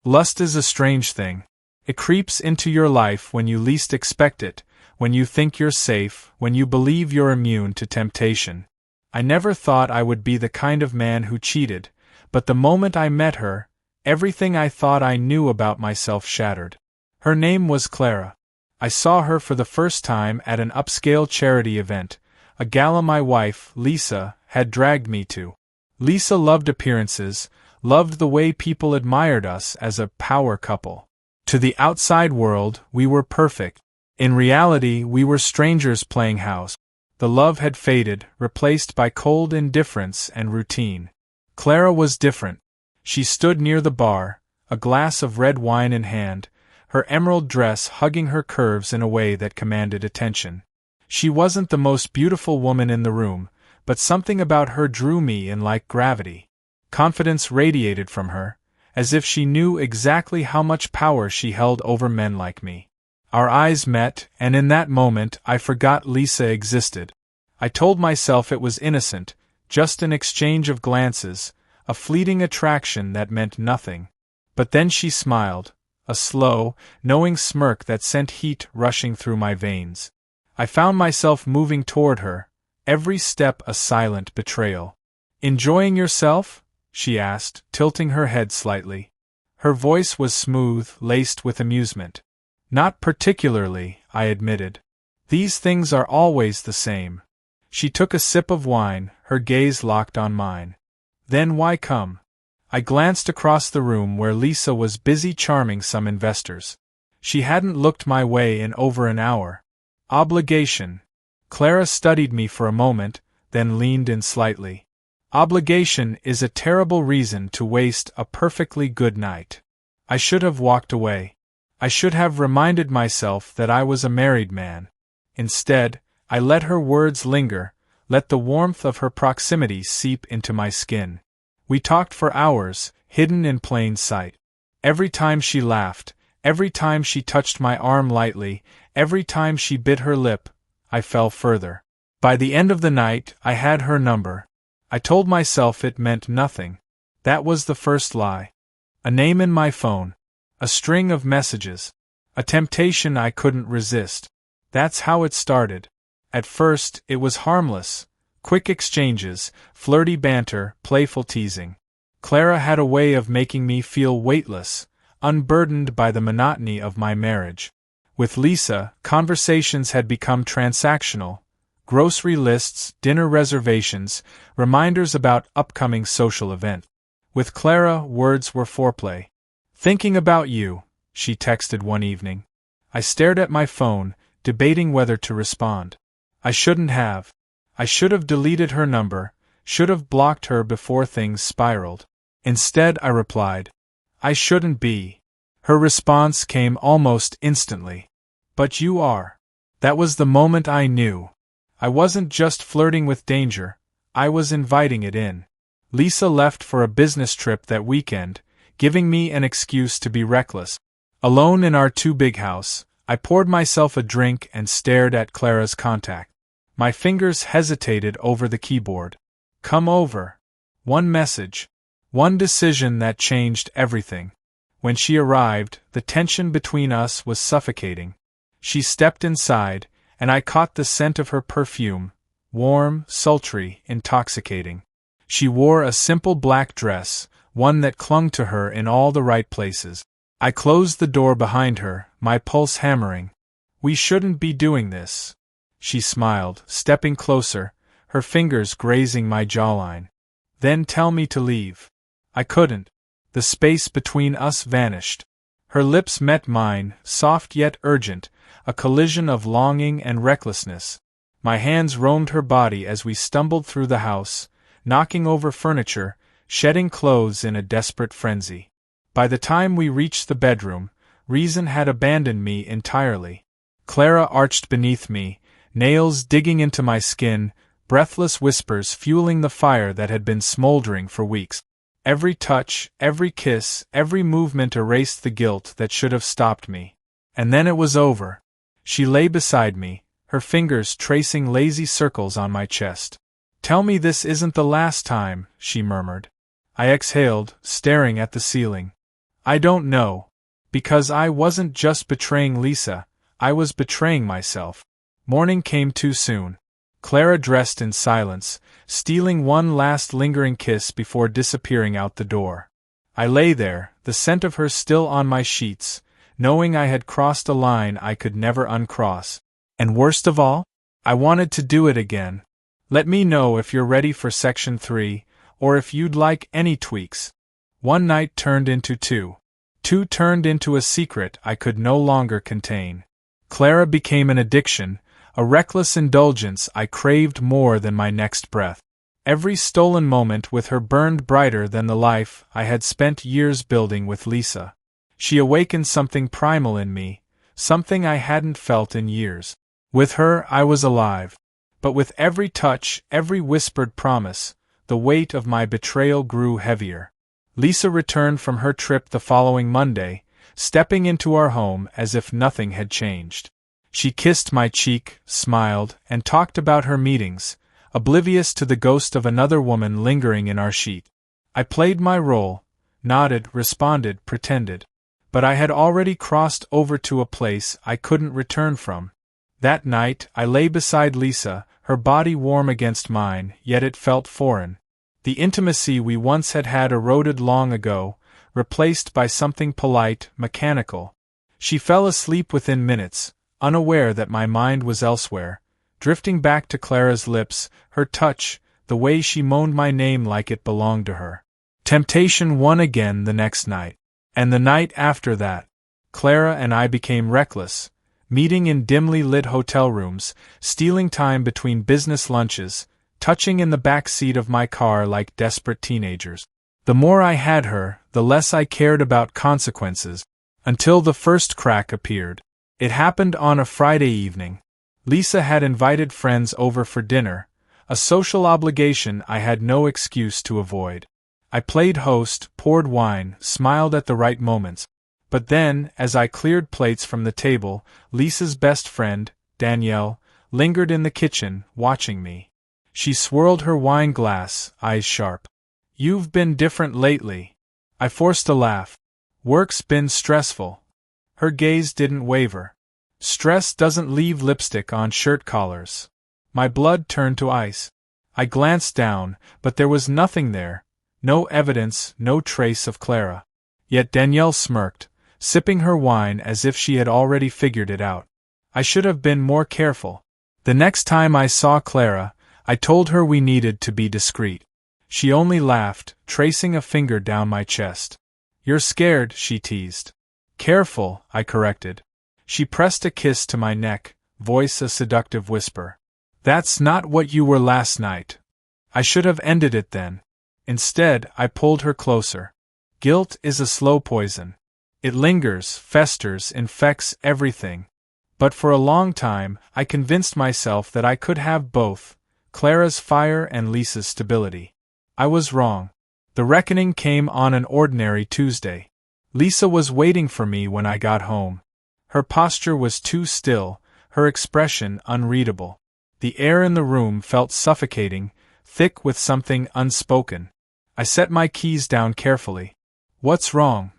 Lust is a strange thing. It creeps into your life when you least expect it, when you think you're safe, when you believe you're immune to temptation. I never thought I would be the kind of man who cheated, but the moment I met her, everything I thought I knew about myself shattered. Her name was Clara. I saw her for the first time at an upscale charity event, a gala my wife, Lisa, had dragged me to. Lisa loved appearances, loved the way people admired us as a power couple. To the outside world, we were perfect. In reality, we were strangers playing house. The love had faded, replaced by cold indifference and routine. Clara was different. She stood near the bar, a glass of red wine in hand, her emerald dress hugging her curves in a way that commanded attention. She wasn't the most beautiful woman in the room, but something about her drew me in like gravity. Confidence radiated from her, as if she knew exactly how much power she held over men like me. Our eyes met, and in that moment I forgot Lisa existed. I told myself it was innocent, just an exchange of glances, a fleeting attraction that meant nothing. But then she smiled, a slow, knowing smirk that sent heat rushing through my veins. I found myself moving toward her, every step a silent betrayal. "Enjoying yourself?" she asked, tilting her head slightly. Her voice was smooth, laced with amusement. "Not particularly," I admitted. "These things are always the same." She took a sip of wine, her gaze locked on mine. "Then why come?" I glanced across the room where Lisa was busy charming some investors. She hadn't looked my way in over an hour. "Obligation." Clara studied me for a moment, then leaned in slightly. "Obligation is a terrible reason to waste a perfectly good night." I should have walked away. I should have reminded myself that I was a married man. Instead, I let her words linger, let the warmth of her proximity seep into my skin. We talked for hours, hidden in plain sight. Every time she laughed, every time she touched my arm lightly, every time she bit her lip, I fell further. By the end of the night, I had her number. I told myself it meant nothing. That was the first lie. A name in my phone. A string of messages. A temptation I couldn't resist. That's how it started. At first, it was harmless. Quick exchanges, flirty banter, playful teasing. Clara had a way of making me feel weightless, unburdened by the monotony of my marriage. With Lisa, conversations had become transactional. Grocery lists, dinner reservations, reminders about upcoming social events. With Clara, words were foreplay. "Thinking about you," she texted one evening. I stared at my phone, debating whether to respond. I shouldn't have. I should have deleted her number, should have blocked her before things spiraled. Instead, I replied, "I shouldn't be." Her response came almost instantly. "But you are." That was the moment I knew. I wasn't just flirting with danger, I was inviting it in. Lisa left for a business trip that weekend, giving me an excuse to be reckless. Alone in our too-big house, I poured myself a drink and stared at Clara's contact. My fingers hesitated over the keyboard. "Come over." One message. One decision that changed everything. When she arrived, the tension between us was suffocating. She stepped inside, and I caught the scent of her perfume, warm, sultry, intoxicating. She wore a simple black dress, one that clung to her in all the right places. I closed the door behind her, my pulse hammering. "We shouldn't be doing this." She smiled, stepping closer, her fingers grazing my jawline. "Then tell me to leave." I couldn't. The space between us vanished. Her lips met mine, soft yet urgent, a collision of longing and recklessness. My hands roamed her body as we stumbled through the house, knocking over furniture, shedding clothes in a desperate frenzy. By the time we reached the bedroom, reason had abandoned me entirely. Clara arched beneath me, nails digging into my skin, breathless whispers fueling the fire that had been smoldering for weeks. Every touch, every kiss, every movement erased the guilt that should have stopped me. And then it was over. She lay beside me, her fingers tracing lazy circles on my chest. "Tell me this isn't the last time," she murmured. I exhaled, staring at the ceiling. I don't know. Because I wasn't just betraying Lisa, I was betraying myself. Morning came too soon. Clara dressed in silence, stealing one last lingering kiss before disappearing out the door. I lay there, the scent of her still on my sheets, knowing I had crossed a line I could never uncross. And worst of all, I wanted to do it again. Let me know if you're ready for Section 3, or if you'd like any tweaks. One night turned into two. Two turned into a secret I could no longer contain. Clara became an addiction, a reckless indulgence I craved more than my next breath. Every stolen moment with her burned brighter than the life I had spent years building with Lisa. She awakened something primal in me, something I hadn't felt in years. With her I was alive. But with every touch, every whispered promise, the weight of my betrayal grew heavier. Lisa returned from her trip the following Monday, stepping into our home as if nothing had changed. She kissed my cheek, smiled, and talked about her meetings, oblivious to the ghost of another woman lingering in our sheet. I played my role, nodded, responded, pretended. But I had already crossed over to a place I couldn't return from. That night, I lay beside Lisa, her body warm against mine, yet it felt foreign. The intimacy we once had had eroded long ago, replaced by something polite, mechanical. She fell asleep within minutes, unaware that my mind was elsewhere, drifting back to Clara's lips, her touch, the way she moaned my name like it belonged to her. Temptation won again the next night. And the night after that. Clara and I became reckless, meeting in dimly lit hotel rooms, stealing time between business lunches, touching in the back seat of my car like desperate teenagers. The more I had her, the less I cared about consequences, until the first crack appeared. It happened on a Friday evening. Lisa had invited friends over for dinner, a social obligation I had no excuse to avoid. I played host, poured wine, smiled at the right moments. But then, as I cleared plates from the table, Lisa's best friend, Danielle, lingered in the kitchen, watching me. She swirled her wine glass, eyes sharp. "You've been different lately." I forced a laugh. "Work's been stressful." Her gaze didn't waver. Stress doesn't leave lipstick on shirt collars. My blood turned to ice. I glanced down, but there was nothing there. No evidence, no trace of Clara. Yet Danielle smirked, sipping her wine as if she had already figured it out. I should have been more careful. The next time I saw Clara, I told her we needed to be discreet. She only laughed, tracing a finger down my chest. "You're scared," she teased. "Careful," I corrected. She pressed a kiss to my neck, voice a seductive whisper. "That's not what you were last night." I should have ended it then. Instead, I pulled her closer. Guilt is a slow poison. It lingers, festers, infects everything. But for a long time, I convinced myself that I could have both, Clara's fire and Lisa's stability. I was wrong. The reckoning came on an ordinary Tuesday. Lisa was waiting for me when I got home. Her posture was too still, her expression unreadable. The air in the room felt suffocating, thick with something unspoken. I set my keys down carefully. "What's wrong?"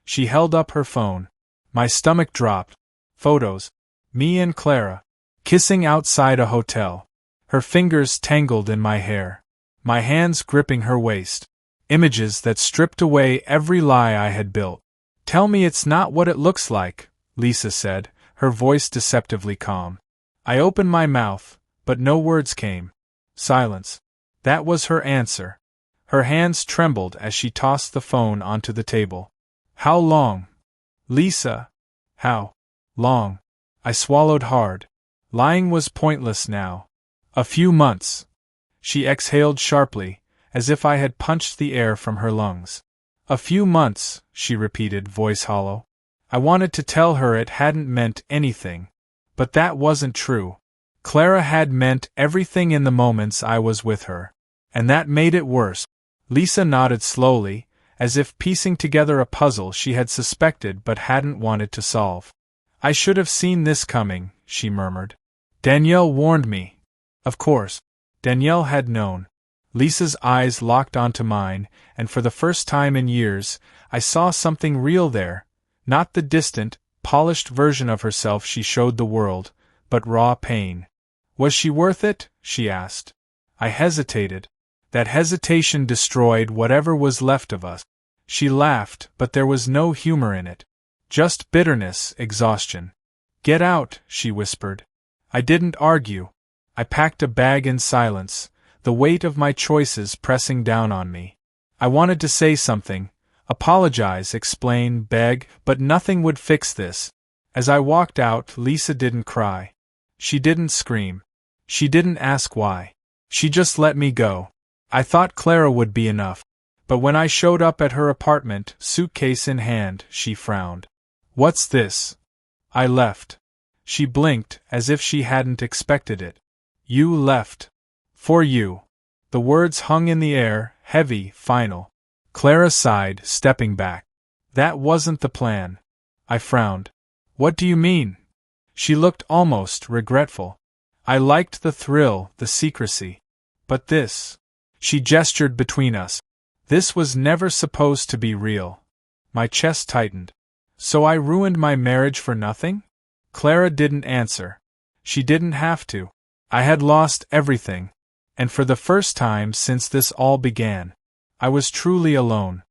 She held up her phone. My stomach dropped. Photos. Me and Clara. Kissing outside a hotel. Her fingers tangled in my hair. My hands gripping her waist. Images that stripped away every lie I had built. "Tell me it's not what it looks like," Lisa said, her voice deceptively calm. I opened my mouth, but no words came. Silence. That was her answer. Her hands trembled as she tossed the phone onto the table. "How long?" "Lisa." "How long?" I swallowed hard. Lying was pointless now. "A few months." She exhaled sharply, as if I had punched the air from her lungs. "A few months," she repeated, voice hollow. I wanted to tell her it hadn't meant anything. But that wasn't true. Clara had meant everything in the moments I was with her. And that made it worse. Lisa nodded slowly, as if piecing together a puzzle she had suspected but hadn't wanted to solve. "I should have seen this coming," she murmured. "Danielle warned me." Of course. Danielle had known. Lisa's eyes locked onto mine, and for the first time in years, I saw something real there, not the distant, polished version of herself she showed the world, but raw pain. Was she worth it? She asked. I hesitated. That hesitation destroyed whatever was left of us. She laughed, but there was no humor in it. Just bitterness, exhaustion. Get out, she whispered. I didn't argue. I packed a bag in silence, the weight of my choices pressing down on me. I wanted to say something, apologize, explain, beg, but nothing would fix this. As I walked out, Lisa didn't cry. She didn't scream. She didn't ask why. She just let me go. I thought Clara would be enough. But when I showed up at her apartment, suitcase in hand, she frowned. What's this? I left. She blinked, as if she hadn't expected it. You left. For you. The words hung in the air, heavy, final. Clara sighed, stepping back. That wasn't the plan. I frowned. What do you mean? She looked almost regretful. I liked the thrill, the secrecy. But this. She gestured between us. This was never supposed to be real. My chest tightened. So I ruined my marriage for nothing? Clara didn't answer. She didn't have to. I had lost everything. And for the first time since this all began, I was truly alone.